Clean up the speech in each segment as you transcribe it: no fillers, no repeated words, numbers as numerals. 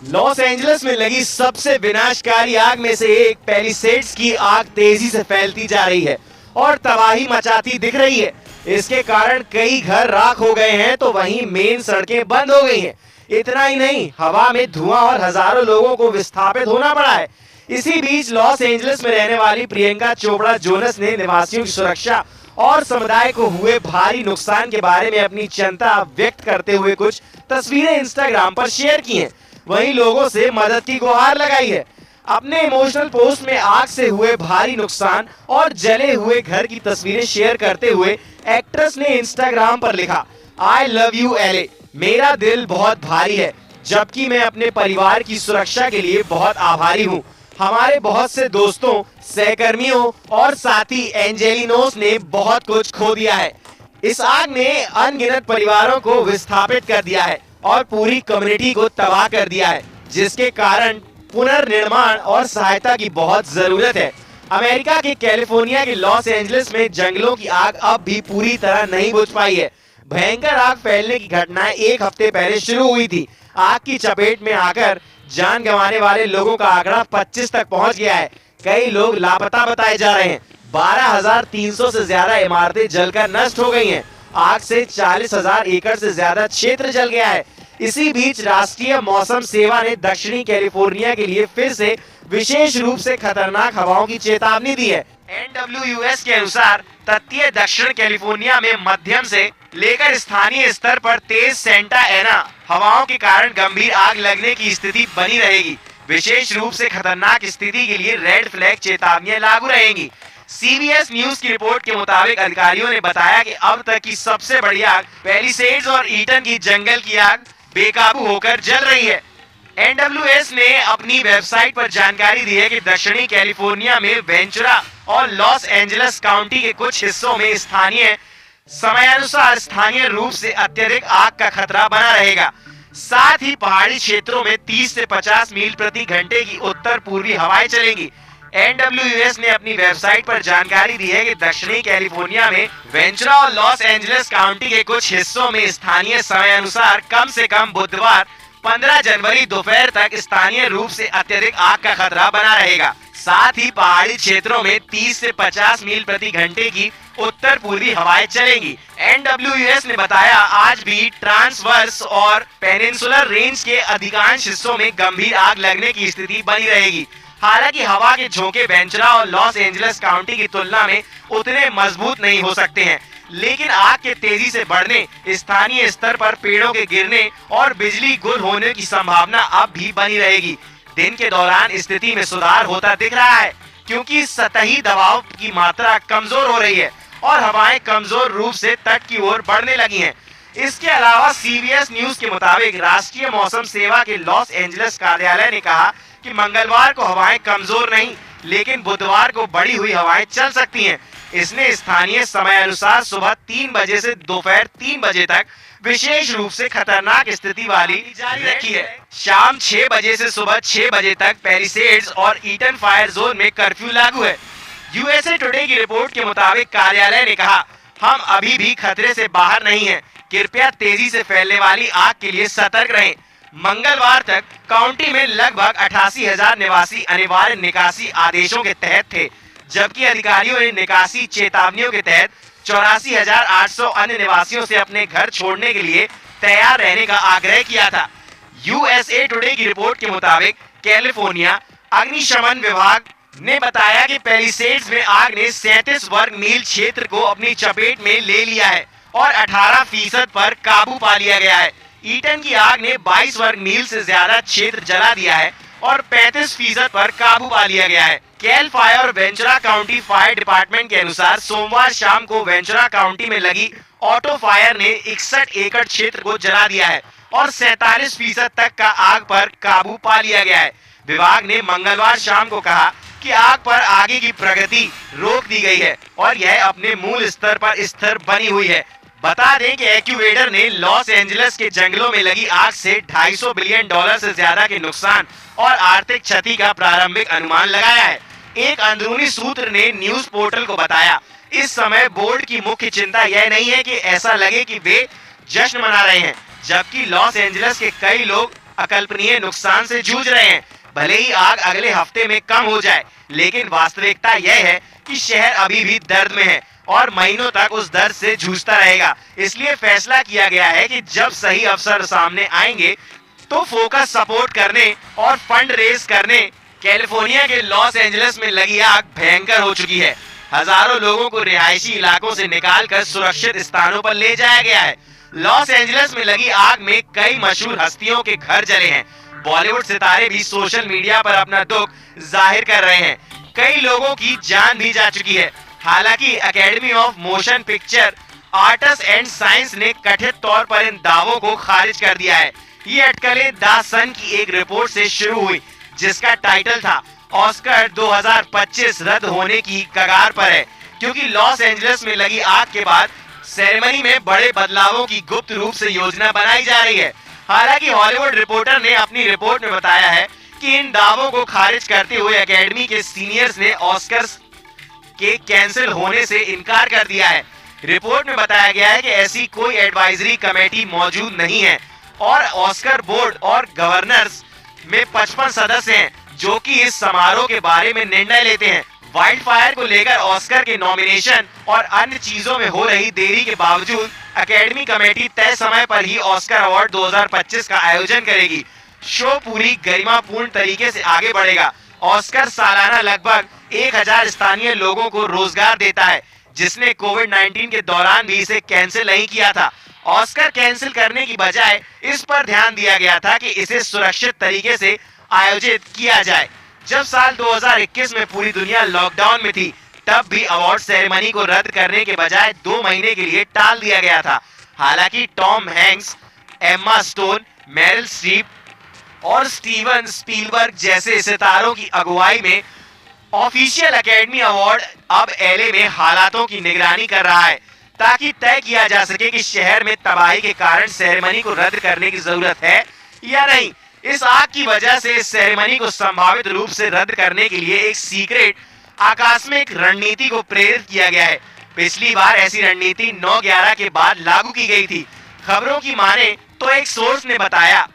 Los Angeles में लगी सबसे विनाशकारी आग में से एक पैलिसेड्स की आग तेजी से फैलती जा रही है और तबाही मचाती दिख रही है। इसके कारण कई घर राख हो गए हैं तो वहीं मेन सड़कें बंद हो गई हैं। इतना ही नहीं, हवा में धुआं और हजारों लोगों को विस्थापित होना पड़ा है। इसी बीच लॉस एंजलिस में रहने वाली प्रियंका चोपड़ा जोनस ने निवासियों की सुरक्षा और समुदाय को हुए भारी नुकसान के बारे में अपनी चिंता व्यक्त करते हुए कुछ तस्वीरें इंस्टाग्राम पर शेयर की हैं। वहीं लोगों से मदद की गुहार लगाई है। अपने इमोशनल पोस्ट में आग से हुए भारी नुकसान और जले हुए घर की तस्वीरें शेयर करते हुए एक्ट्रेस ने इंस्टाग्राम पर लिखा, आई लव यू एले, मेरा दिल बहुत भारी है, जबकि मैं अपने परिवार की सुरक्षा के लिए बहुत आभारी हूँ। हमारे बहुत से दोस्तों, सहकर्मियों और साथी एंजेलिनोस ने बहुत कुछ खो दिया है। इस आग ने अनगिनत परिवारों को विस्थापित कर दिया है और पूरी कम्युनिटी को तबाह कर दिया है, जिसके कारण पुनर्निर्माण और सहायता की बहुत जरूरत है। अमेरिका के कैलिफोर्निया के लॉस एंजलिस में जंगलों की आग अब भी पूरी तरह नहीं बुझ पाई है। भयंकर आग फैलने की घटनाएं एक हफ्ते पहले शुरू हुई थी। आग की चपेट में आकर जान गंवाने वाले लोगों का आंकड़ा 25 तक पहुंच गया है। कई लोग लापता बताए जा रहे हैं। 12,300 से ज्यादा इमारतें जलकर नष्ट हो गई हैं। आग से 40,000 एकड़ से ज्यादा क्षेत्र जल गया है। इसी बीच राष्ट्रीय मौसम सेवा ने दक्षिणी कैलिफोर्निया के लिए फिर से विशेष रूप से खतरनाक हवाओं की चेतावनी दी है। NWS के अनुसार तटीय दक्षिण कैलिफोर्निया में मध्यम से लेकर स्थानीय स्तर पर तेज सेंटा एना हवाओं के कारण गंभीर आग लगने की स्थिति बनी रहेगी। विशेष रूप से खतरनाक स्थिति के लिए रेड फ्लैग चेतावनियां लागू रहेंगी। CBS न्यूज की रिपोर्ट के मुताबिक अधिकारियों ने बताया कि अब तक की सबसे बड़ी आग पैलिसेड्स और ईटन की जंगल की आग बेकाबू होकर जल रही है। NWS ने अपनी वेबसाइट पर जानकारी दी है कि दक्षिणी कैलिफोर्निया में वेंचुरा और लॉस एंजलिस काउंटी के कुछ हिस्सों में स्थानीय समयानुसार स्थानीय रूप से अत्यधिक आग का खतरा बना रहेगा। साथ ही पहाड़ी क्षेत्रों में 30 से 50 मील प्रति घंटे की उत्तर पूर्वी हवाएं चलेंगी। NWS ने अपनी वेबसाइट पर जानकारी दी है कि दक्षिणी कैलिफोर्निया में वेंचुरा और लॉस एंजलिस काउंटी के कुछ हिस्सों में स्थानीय समय अनुसार कम से कम बुधवार 15 जनवरी दोपहर तक स्थानीय रूप से अत्यधिक आग का खतरा बना रहेगा। साथ ही पहाड़ी क्षेत्रों में 30 से 50 मील प्रति घंटे की उत्तर पूर्वी हवाएं चलेंगी। NWS ने बताया, आज भी ट्रांसवर्स और पेनिनसुलर रेंज के अधिकांश हिस्सों में गंभीर आग लगने की स्थिति बनी रहेगी। हालांकि हवा के झोंके वेंचुरा और लॉस एंजलिस काउंटी की तुलना में उतने मजबूत नहीं हो सकते हैं, लेकिन आग के तेजी से बढ़ने, स्थानीय स्तर पर पेड़ों के गिरने और बिजली गुल होने की संभावना अब भी बनी रहेगी। दिन के दौरान स्थिति में सुधार होता दिख रहा है, क्योंकि सतही दबाव की मात्रा कमजोर हो रही है और हवाएं कमजोर रूप से तट की ओर बढ़ने लगी हैं। इसके अलावा CBS न्यूज के मुताबिक राष्ट्रीय मौसम सेवा के लॉस एंजलिस कार्यालय ने कहा कि मंगलवार को हवाएं कमजोर नहीं, लेकिन बुधवार को बढ़ी हुई हवाएं चल सकती हैं। इसने स्थानीय समय अनुसार सुबह 3 बजे से दोपहर 3 बजे तक विशेष रूप से खतरनाक स्थिति वाली जारी रखी है। शाम 6 बजे से सुबह 6 बजे तक पैलिसेड्स और ईटन फायर जोन में कर्फ्यू लागू है। USA टुडे की रिपोर्ट के मुताबिक कार्यालय ने कहा, हम अभी भी खतरे से बाहर नहीं हैं। कृपया तेजी से फैलने वाली आग के लिए सतर्क रहें। मंगलवार तक काउंटी में लगभग 88,000 निवासी अनिवार्य निकासी आदेशों के तहत थे, जबकि अधिकारियों ने निकासी चेतावनियों के तहत 84,800 अन्य निवासियों से अपने घर छोड़ने के लिए तैयार रहने का आग्रह किया था। USA टुडे की रिपोर्ट के मुताबिक कैलिफोर्निया अग्निशमन विभाग ने बताया कि पैलिसेड्स में आग ने 37 वर्ग मील क्षेत्र को अपनी चपेट में ले लिया है और 18% पर काबू पा लिया गया है। ईटन की आग ने 22 वर्ग मील से ज्यादा क्षेत्र जला दिया है और 35% पर काबू पा लिया गया है। कैल फायर और वेंचुरा काउंटी फायर डिपार्टमेंट के अनुसार सोमवार शाम को वेंचुरा काउंटी में लगी ऑटो फायर ने 61 एकड़ क्षेत्र को जला दिया है और 47% तक का आग पर काबू पा लिया गया है। विभाग ने मंगलवार शाम को कहा कि आग पर आगे की प्रगति रोक दी गई है और यह अपने मूल स्तर पर स्थिर बनी हुई है। बता दें कि एक्यूवेटर ने लॉस एंजलिस के जंगलों में लगी आग से $250 बिलियन से ज्यादा के नुकसान और आर्थिक क्षति का प्रारंभिक अनुमान लगाया है। एक अंदरूनी सूत्र ने न्यूज पोर्टल को बताया, इस समय बोर्ड की मुख्य चिंता यह नहीं है कि ऐसा लगे कि वे जश्न मना रहे हैं, जबकि लॉस एंजलिस के कई लोग अकल्पनीय नुकसान से जूझ रहे हैं। भले ही आग अगले हफ्ते में कम हो जाए, लेकिन वास्तविकता यह है कि शहर अभी भी दर्द में है और महीनों तक उस दर्द से जूझता रहेगा। इसलिए फैसला किया गया है कि जब सही अवसर सामने आएंगे तो फोकस सपोर्ट करने और फंड रेज करने। कैलिफोर्निया के लॉस एंजलिस में लगी आग भयंकर हो चुकी है। हजारों लोगों को रिहायशी इलाकों से निकालकर सुरक्षित स्थानों पर ले जाया गया है। लॉस एंजलिस में लगी आग में कई मशहूर हस्तियों के घर जले हैं। बॉलीवुड सितारे भी सोशल मीडिया पर अपना दुख जाहिर कर रहे हैं। कई लोगों की जान भी जा चुकी है। हालांकि academy of motion picture arts and science ने कथित तौर पर इन दावों को खारिज कर दिया है। ये अटकलें द सन की एक रिपोर्ट से शुरू हुई, जिसका टाइटल था ऑस्कर 2025 रद्द होने की कगार पर है, क्योंकि लॉस एंजलिस में लगी आग के बाद सेरेमनी में बड़े बदलावों की गुप्त रूप से योजना बनाई जा रही है। हालांकि हॉलीवुड रिपोर्टर ने अपनी रिपोर्ट में बताया है कि इन दावों को खारिज करते हुए एकेडमी के सीनियर्स ने ऑस्कर्स के कैंसिल होने से इनकार कर दिया है। रिपोर्ट में बताया गया है कि ऐसी कोई एडवाइजरी कमेटी मौजूद नहीं है और ऑस्कर बोर्ड और गवर्नर्स में 55 सदस्य हैं, जो कि इस समारोह के बारे में निर्णय लेते हैं। वाइल्ड फायर को लेकर ऑस्कर के नॉमिनेशन और अन्य चीजों में हो रही देरी के बावजूद एकेडमी कमेटी तय समय पर ही ऑस्कर अवार्ड 2025 का आयोजन करेगी। शो पूरी गरिमापूर्ण तरीके से आगे बढ़ेगा। ऑस्कर सालाना लगभग 1000 स्थानीय लोगों को रोजगार देता है, जिसने कोविड-19 के दौरान भी इसे कैंसिल नहीं किया था। ऑस्कर कैंसिल करने की बजाय इस पर ध्यान दिया गया था कि इसे सुरक्षित तरीके से आयोजित किया जाए। जब साल 2021 में पूरी दुनिया लॉकडाउन में थी, तब भी अवार्ड सेरेमनी को रद्द करने के बजाय 2 महीने के लिए टाल दिया गया था। हालांकि Tom Hanks, Emma stone, Meryl Streep और स्टीवन स्पीलबर्ग जैसे सितारों की अगुवाई में ऑफिशियल एकेडमी अवार्ड अब एलए में हालातों की निगरानी कर रहा है, ताकि तय किया जा सके कि शहर में तबाही के कारण सेरेमनी को रद्द करने की जरूरत है या नहीं। इस आग की वजह से इस सेरेमनी को संभावित रूप से रद्द करने के लिए एक सीक्रेट आकस्मिक रणनीति को प्रेरित किया गया है। पिछली बार ऐसी रणनीति 9/11 के बाद लागू की गई थी। खबरों की माने तो एक सोर्स ने बताया,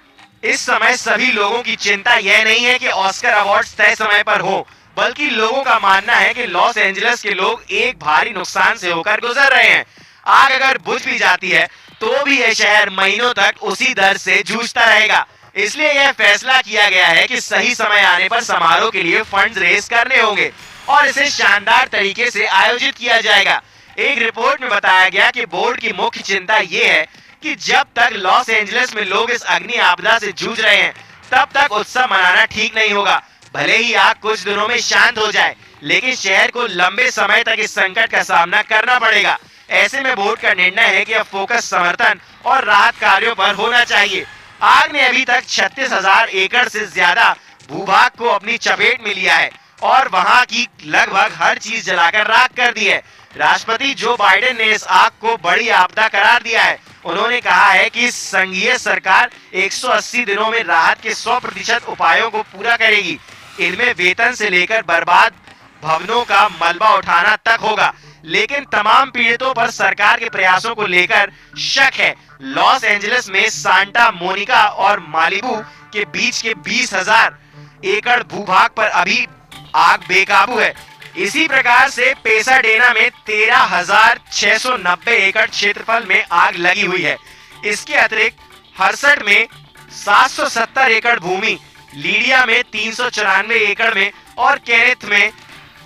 इस समय सभी लोगों की चिंता यह नहीं है कि ऑस्कर अवार्ड्स तय समय पर हो, बल्कि लोगों का मानना है कि लॉस एंजलिस के लोग एक भारी नुकसान से होकर गुजर रहे हैं। आग अगर बुझ भी जाती है तो भी यह शहर महीनों तक उसी दर्द से जूझता रहेगा। इसलिए यह फैसला किया गया है कि सही समय आने पर समारोह के लिए फंड्स रेज करने होंगे और इसे शानदार तरीके से आयोजित किया जाएगा। एक रिपोर्ट में बताया गया कि बोर्ड की मुख्य चिंता ये है कि जब तक लॉस एंजलिस में लोग इस अग्नि आपदा से जूझ रहे हैं, तब तक उत्सव मनाना ठीक नहीं होगा। भले ही आग कुछ दिनों में शांत हो जाए, लेकिन शहर को लंबे समय तक इस संकट का सामना करना पड़ेगा। ऐसे में बोर्ड का निर्णय है कि अब फोकस समर्थन और राहत कार्यों पर होना चाहिए। आग ने अभी तक 36,000 एकड़ से ज्यादा भूभाग को अपनी चपेट में लिया है और वहां की लगभग हर चीज जलाकर राख कर दी है। राष्ट्रपति जो बाइडेन ने इस आग को बड़ी आपदा करार दिया है। उन्होंने कहा है कि संघीय सरकार 180 दिनों में राहत के 100% उपायों को पूरा करेगी। इनमें वेतन से लेकर बर्बाद भवनों का मलबा उठाना तक होगा, लेकिन तमाम पीड़ितों पर सरकार के प्रयासों को लेकर शक है। लॉस एंजलिस में सांता मोनिका और मालिबू के बीच के 20,000 एकड़ भूभाग पर अभी आग बेकाबू है। इसी प्रकार से पेसाडेना में 13,690 एकड़ क्षेत्रफल में आग लगी हुई है। इसके अतिरिक्त हर्सट में 770 एकड़ भूमि, लीडिया में 394 एकड़ में और केनेथ में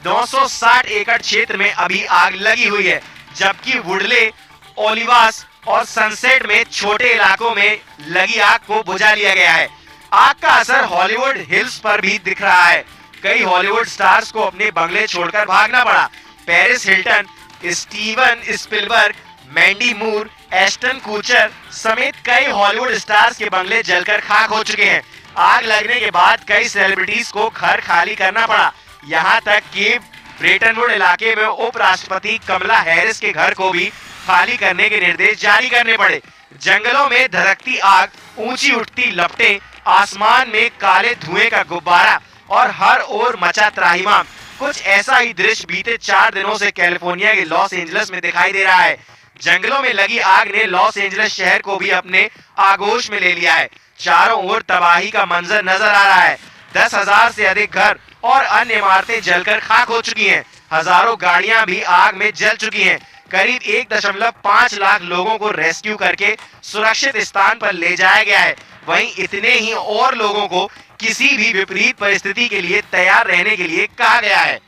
960 एकड़ क्षेत्र में अभी आग लगी हुई है, जबकि वुडले, ओलिवास और सनसेट में छोटे इलाकों में लगी आग को बुझा लिया गया है। आग का असर हॉलीवुड हिल्स पर भी दिख रहा है। कई हॉलीवुड स्टार्स को अपने बंगले छोड़कर भागना पड़ा। Paris Hilton, Steven Spielberg, Mandy मूर, एस्टन कूचर समेत कई हॉलीवुड स्टार्स के बंगले जलकर खाक हो चुके हैं। आग लगने के बाद कई सेलिब्रिटीज को घर खाली करना पड़ा। यहाँ तक कि ब्रेटनवुड इलाके में उपराष्ट्रपति कमला हैरिस के घर को भी खाली करने के निर्देश जारी करने पड़े। जंगलों में धधकती आग, ऊंची उठती लपटें, आसमान में काले धुएं का गुब्बारा और हर ओर मचा त्राहिमाम। कुछ ऐसा ही दृश्य बीते 4 दिनों से कैलिफोर्निया के लॉस एंजलिस में दिखाई दे रहा है। जंगलों में लगी आग ने लॉस एंजलिस शहर को भी अपने आगोश में ले लिया है। चारों ओर तबाही का मंजर नजर आ रहा है। 10,000 से अधिक घर और अन्य इमारतें जलकर खाक हो चुकी हैं। हजारों गाड़ियां भी आग में जल चुकी हैं। करीब 1.5 लाख लोगों को रेस्क्यू करके सुरक्षित स्थान पर ले जाया गया है। वहीं इतने ही और लोगों को किसी भी विपरीत परिस्थिति के लिए तैयार रहने के लिए कहा गया है।